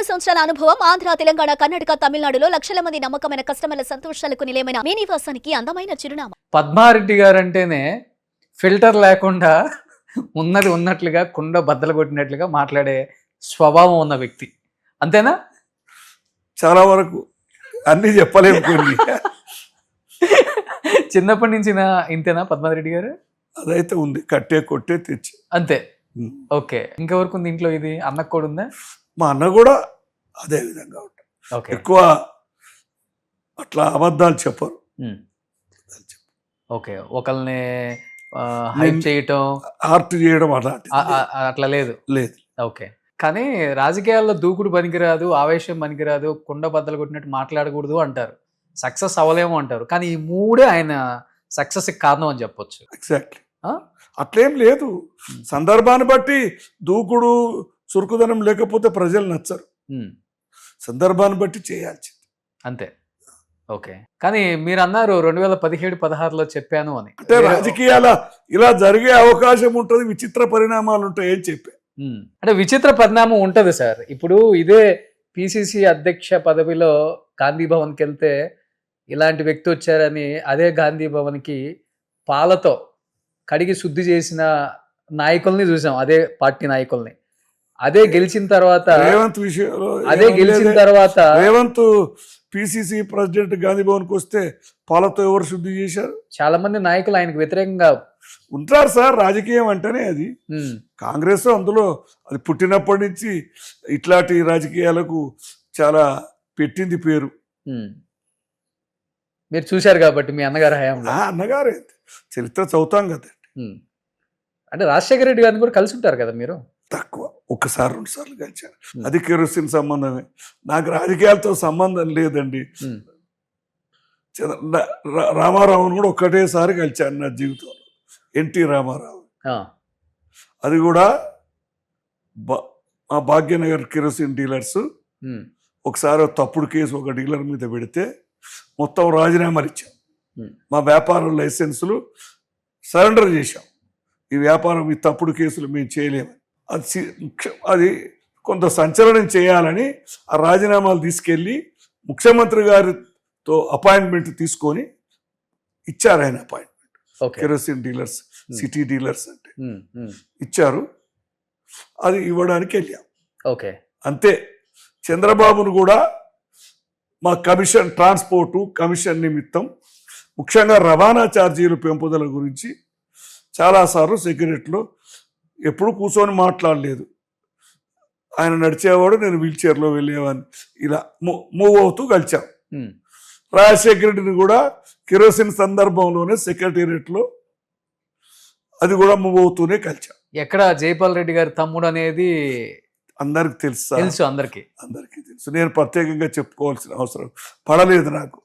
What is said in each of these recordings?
సంవత్సరాల అనుభవం ఆంధ్ర, తెలంగాణ, కర్ణాటక, తమిళనాడులో లక్షల మంది నమ్మకమైన కస్టమర్ల సంతోషాలకు నిలయమైన మీ నివాసానికి అందమైన చిరునామా. పద్మారెడ్డి గారు అంటేనే ఫిల్టర్ లేకుండా ఉన్నది ఉన్నట్లుగా కుండ బద్దలు కొట్టినట్లుగా మాట్లాడే స్వభావం ఉన్న వ్యక్తి, అంతేనా? చాలా వరకు అన్నీ చెప్పలేము కొన్ని. చిన్నప్పటి నుంచి ఇంతేనా పద్మారెడ్డి గారు? అదైతే ఉంది, కట్టే కొట్టే తెచ్చి అంతే. ఓకే, ఇంకెవరకు ఉంది ఇంట్లో? ఇది అన్నకు కూడా ఉందా? మా అన్న కూడా అదే విధంగా ఉంటాడు. ఓకే, ఎక్కువ అట్లా అబద్ధాలు చెప్పరు. ఓకే, ఒకళ్ళని హైప్ చేయటం, ఆర్ట్ చేయడం అట్లా లేదు. లేదు. ఓకే, కానీ రాజకీయాల్లో దూకుడు పనికిరాదు, ఆవేశం పనికిరాదు, కుండ బద్దలు కొట్టినట్టు మాట్లాడకూడదు అంటారు, సక్సెస్ అవ్వలేము అంటారు. కానీ ఈ మూడే ఆయన సక్సెస్ కారణం అని చెప్పొచ్చు. ఎగ్జాక్ట్లీ. అట్లేం లేదు, సందర్భాన్ని బట్టి దూకుడు చురుకుదనం లేకపోతే ప్రజలు నచ్చరు. సందర్భాన్ని బట్టి చేయాల్సింది అంతే. ఓకే, కానీ మీరు అన్నారు 2017-16లో చెప్పాను అని. అంటే రాజకీయాల ఇలా జరిగే అవకాశం ఉంటుంది, విచిత్ర పరిణామాలు ఉంటాయి అని చెప్పా. అంటే విచిత్ర పరిణామం ఉంటది సార్. ఇప్పుడు ఇదే పిసిసి అధ్యక్ష పదవిలో గాంధీ భవన్కి వెళ్తే ఇలాంటి వ్యక్తి వచ్చారని అదే గాంధీ భవన్కి పాలతో కడిగి శుద్ధి చేసిన నాయకుల్ని చూసాం, అదే పార్టీ నాయకుల్ని. అదే గెలిచిన తర్వాత రేవంత్ విషయంలో రేవంత్ పిసిసి ప్రెసిడెంట్ గాంధీ భవన్కి వస్తే పాలతో ఎవరు శుద్ధి చేశారు? చాలా మంది నాయకులు ఆయనకు వ్యతిరేకంగా ఉంటారు సార్. రాజకీయం అంటేనే అది. కాంగ్రెస్ అందులో అది పుట్టినప్పటి నుంచి ఇట్లాంటి రాజకీయాలకు చాలా పెట్టింది పేరు. మీరు చూశారు కాబట్టి మీ అన్నగారు హయాంలో. అన్నగారే చరిత్ర చదువుతాం కదండి. అంటే రాజశేఖర రెడ్డి గారిని కూడా కలిసి ఉంటారు కదా మీరు? తక్కువ, ఒకసారి 2 సార్లు కలిశాను. అది కెరోసిన్ సంబంధమే, నాకు రాజకీయాలతో సంబంధం లేదండి. రామారావును కూడా ఒక్కటేసారి కలిశాను నా జీవితంలో, ఎన్టీ రామారావు. అది కూడా మా భాగ్యనగర్ కెరోసిన్ డీలర్స్ ఒకసారి తప్పుడు కేసు ఒక డీలర్ మీద పెడితే మొత్తం రాజీనామాలు ఇచ్చాం. మా వ్యాపారం లైసెన్సులు సరెండర్ చేశాం. ఈ వ్యాపారం, ఈ తప్పుడు కేసులు మేము చేయలేమని. అది కొంత సంచలనం చేయాలని ఆ రాజీనామాలు తీసుకెళ్ళి ముఖ్యమంత్రి గారితో అపాయింట్మెంట్ తీసుకొని ఇచ్చారు. ఆయన appointment kerosene dealers, city dealers అంటే ఇచ్చారు. అది ఇవ్వడానికి వెళ్ళాం. ఓకే, అంతే. చంద్రబాబును కూడా మా కమిషన్, ట్రాన్స్పోర్టు కమిషన్ నిమిత్తం, ముఖ్యంగా రవాణా ఛార్జీలు పెంపుదల గురించి చాలాసార్లు సెక్రటరీలో ఎప్పుడు కూర్చొని మాట్లాడలేదు. ఆయన నడిచేవాడు, నేను వీల్ చైర్లో వెళ్ళేవాడిని. ఇలా మూవ్ అవుతూ కలిసాం. రాజశేఖర రెడ్డిని కూడా కెరోసిన్ సందర్భంలోనే సెక్రటేరియట్లో అది కూడా మూవ్ అవుతూనే కలిసాం. ఎక్కడ జైపాల్ రెడ్డి గారి తమ్ముడు అనేది అందరికి తెలుసు. అందరికీ తెలుసు. నేను ప్రత్యేకంగా చెప్పుకోవాల్సిన అవసరం పడలేదు నాకు.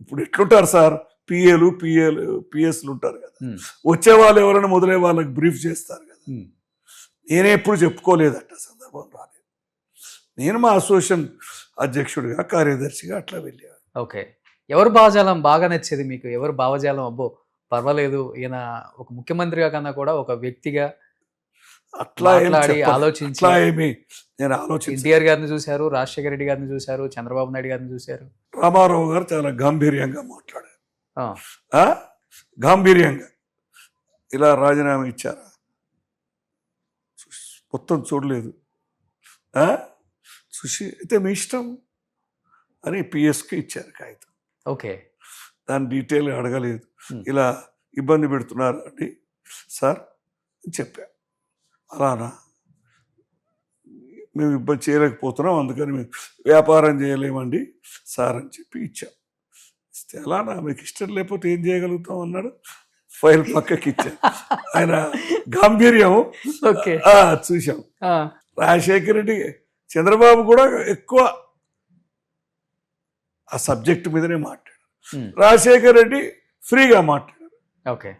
ఇప్పుడు ఎట్లుంటారు సార్, పిఎస్లు ఉంటారు కదా, వచ్చే వాళ్ళు ఎవరైనా మొదలై వాళ్ళకి బ్రీఫ్ చేస్తారు కదా. నేనే ఎప్పుడు చెప్పుకోలేదట, సందర్భం రాలేదు. నేను మా అసోసియేషన్ అధ్యక్షుడిగా, కార్యదర్శిగా అట్లా వెళ్ళాను. ఓకే, ఎవరు భావజాలం బాగా నచ్చేది మీకు? ఎవరు భావజాలం అబ్బో పర్వాలేదు, ఈయన ఒక ముఖ్యమంత్రిగా కన్నా కూడా ఒక వ్యక్తిగా అట్లా ఆలోచించి? నేను ఆలోచించి ఎన్టీఆర్ గారిని చూశారు, రాజశేఖర రెడ్డి గారిని చూశారు, చంద్రబాబు నాయుడు గారిని చూశారు. రామారావు గారు చాలా గాంభీర్యంగా మాట్లాడారు. గాంభీర్యంగా ఇలా రాజీనామా ఇచ్చారా, మొత్తం చూడలేదు, చూసి అయితే మీ ఇష్టం అని పిఎస్కి ఇచ్చారు కాగితం. ఓకే, దాని డీటెయిల్గా అడగలేదు. ఇలా ఇబ్బంది పెడుతున్నారు అండి సార్ అని చెప్పా. అలానా, మేము ఇబ్బంది చేయలేకపోతున్నాం, అందుకని మేము వ్యాపారం చేయలేమండి సార్ అని చెప్పి ఇచ్చాం. ఇస్తే అలానా, మీకు ఇష్టం లేకపోతే ఏం చేయగలుగుతాం అన్నాడు. ఫైల్ పక్కకి ఇచ్చాం. ఆయన గాంభీర్యం చూసాం. రాజశేఖర రెడ్డి, చంద్రబాబు కూడా ఎక్కువ ఆ సబ్జెక్ట్ మీదనే మాట్లాడారు. రాజశేఖర రెడ్డి ఫ్రీగా మాట్లాడారు. ఓకే,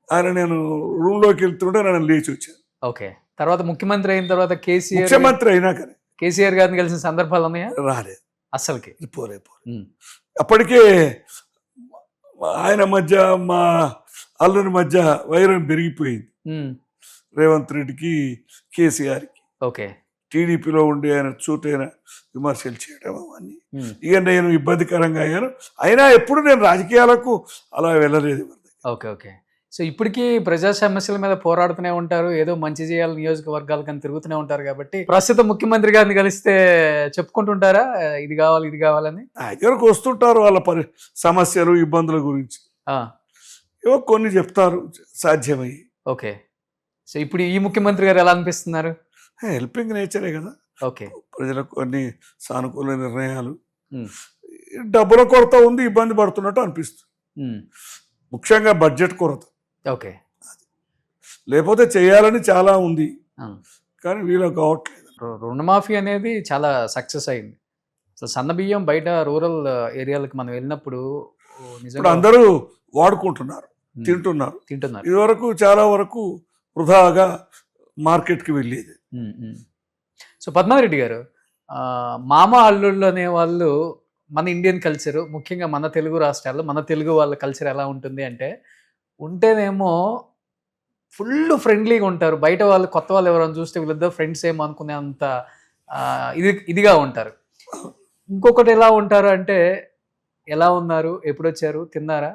ఆయన నేను రూమ్లోకి వెళ్తుంటే నన్ను లేచి వచ్చాను. ఓకే, తర్వాత ముఖ్యమంత్రి అయిన తర్వాత ముఖ్యమంత్రి అయినాక కేసీఆర్ గారిని కలిసిన సందర్భాలు ఉన్నాయా? రాలేదు అసలుకి. పోలే. అప్పటికే ఆయన మధ్య, మా అల్లుని మధ్య వైరం పెరిగిపోయింది, రేవంత్ రెడ్డికి కేసీఆర్కి. ఓకే, టీడీపీలో ఉండి ఆయన చూటైన విమర్శలు చేయడం అవన్నీ ఇక నేను ఇబ్బందికరంగా అయ్యాను. అయినా ఎప్పుడు నేను రాజకీయాలకు అలా వెళ్ళలేదు. Okay okay. సో ఇప్పటికీ ప్రజా సమస్యల మీద పోరాడుతూనే ఉంటారు, ఏదో మంచి చేయాలి నియోజకవర్గాలు కానీ తిరుగుతూనే ఉంటారు కాబట్టి ప్రస్తుత ముఖ్యమంత్రి గారిని కలిస్తే చెప్పుకుంటుంటారా ఇది కావాలి ఇది కావాలని? దగ్గరకు వస్తుంటారు వాళ్ళ సమస్యలు ఇబ్బందుల గురించి, ఏవో కొన్ని చెప్తారు సాధ్యమయ్యి. ఓకే. సో ఇప్పుడు ఈ ముఖ్యమంత్రి గారు ఎలా అనిపిస్తున్నారు? హెల్పింగ్ నేచరే కదా. ఓకే. ప్రజలకు కొన్ని సానుకూల నిర్ణయాలు, డబ్బుల కొరత ఉంది, ఇబ్బంది పడుతున్నట్టు అనిపిస్తుంది. ముఖ్యంగా బడ్జెట్ కొరత. ఓకే. లేకపోతే చేయాలని చాలా ఉంది కానీ వీళ్ళకి కావట్లేదు. రుణమాఫీ అనేది చాలా సక్సెస్ అయింది. అసలు సన్న బియ్యం బయట రూరల్ ఏరియాలకు మనం వెళ్ళినప్పుడు ఇప్పుడు అందరూ వాడుకుంటున్నారు, తింటున్నారు. ఇదివరకు చాలా వరకు వృధాగా మార్కెట్కి వెళ్ళేది. సో పద్మారెడ్డి గారు, మామ అల్లుళ్ళు అనే వాళ్ళు మన ఇండియన్ కల్చరు, ముఖ్యంగా మన తెలుగు రాష్ట్రాల్లో మన తెలుగు వాళ్ళ కల్చర్ ఎలా ఉంటుంది అంటే, ఉంటేనేమో ఫుల్ ఫ్రెండ్లీగా ఉంటారు. బయట వాళ్ళు కొత్త వాళ్ళు ఎవరైనా చూస్తే వీళ్ళిద్దరు ఫ్రెండ్స్ ఏమో అనుకునే అంత ఇదిగా ఉంటారు. ఇంకొకటి ఎలా ఉంటారు అంటే, ఎలా ఉన్నారు, ఎప్పుడు వచ్చారు, తిన్నారా,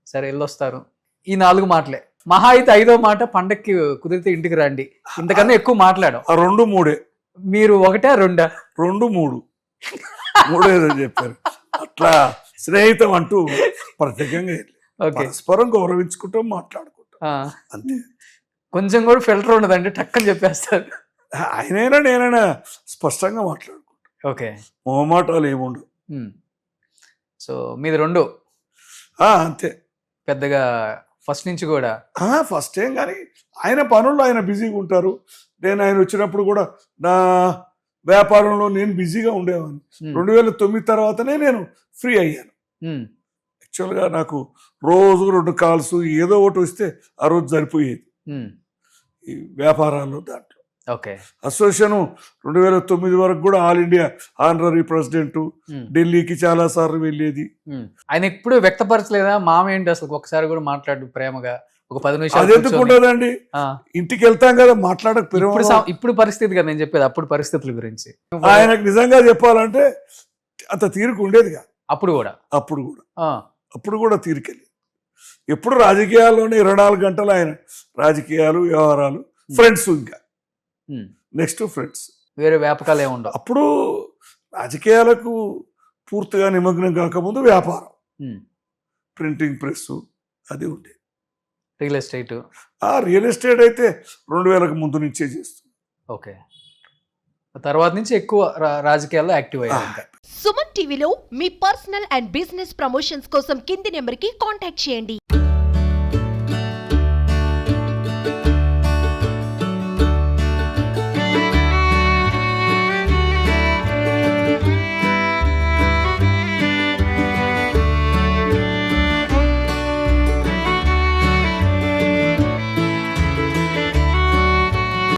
సరే వెళ్ళొస్తారు, ఈ 4 మాటలే. మహా అయితే 5వ మాట పండక్కి కుదిరితే ఇంటికి రండి. ఇంతకన్నా ఎక్కువ మాట్లాడడం. 2, 3 మీరు 1, 2, 2, 3 ఏదో చెప్పారు. అట్లా స్నేహితం అంటూ ప్రత్యేకంగా పరస్పరం గౌరవించుకుంటాం, మాట్లాడుకుంటాం అంతే. కొంచెం కూడా ఫిల్టర్ ఉండదండి, టక్కని చెప్పేస్తారు. ఆయనైనా నేనైనా స్పష్టంగా మాట్లాడుకుంటాం. ఓకే. మొహమాటాలు ఏముండవు. సో మీది 2 అంతే. పెద్దగా ఫస్ట్ నుంచి కూడా ఫస్ట్ ఏం కానీ ఆయన పనుల్లో ఆయన బిజీగా ఉంటారు. నేను ఆయన వచ్చినప్పుడు కూడా నా వ్యాపారంలో నేను బిజీగా ఉండేవాడిని. 2009 తర్వాతనే నేను ఫ్రీ అయ్యాను. యాక్చువల్గా నాకు రోజు 2 కాల్స్ ఏదో ఒకటి వస్తే ఆ రోజు సరిపోయేది ఈ వ్యాపారాల్లో. దాంట్లో ఓకే. అసోసియేషన్ 2009 వరకు కూడా ఆల్ ఇండియా ఆనరరీ ప్రెసిడెంట్, ఢిల్లీకి చాలా సార్లు వెళ్ళేది. ఆయన ఎప్పుడు వ్యక్తపరచలేదా మామ ఏంటి అసలు ఒకసారి కూడా మాట్లాడు ప్రేమగా ఒక 10 నిమిషాలు? అది ఎందుకు ఉండదండి, ఇంటికి వెళ్తాం కదా మాట్లాడక. ఇప్పుడు పరిస్థితి కదా నేను చెప్పేది, అప్పుడు పరిస్థితుల గురించి. ఆయనకు నిజంగా చెప్పాలంటే అంత తీరిక ఉండేదిగా అప్పుడు కూడా తీరికెళ్ళి. ఎప్పుడు రాజకీయాల్లోనే 24 గంటలు ఆయన రాజకీయాలు, వ్యవహారాలు, ఫ్రెండ్స్, ఇంకా నెక్స్ట్ ఫ్రెండ్స్, వేరే వ్యాపకాలు ఏముండవు. అప్పుడు రాజకీయాలకు పూర్తిగా నిమగ్నం కాకముందు వ్యాపారం, ప్రింటింగ్ ప్రెస్ అది ఉండేది. రియల్ ఎస్టేట్ అయితే 2000కు ముందు నుంచే చేస్తుంది. ఓకే. తర్వాత నుంచి ఎక్కువ రాజకీయాల్లో యాక్టివ్ అయ్యారు. సుమన్ టీవీలో మీ పర్సనల్ అండ్ బిజినెస్ ప్రమోషన్స్ కోసం కింది నెంబర్కి కాంటాక్ట్ చేయండి.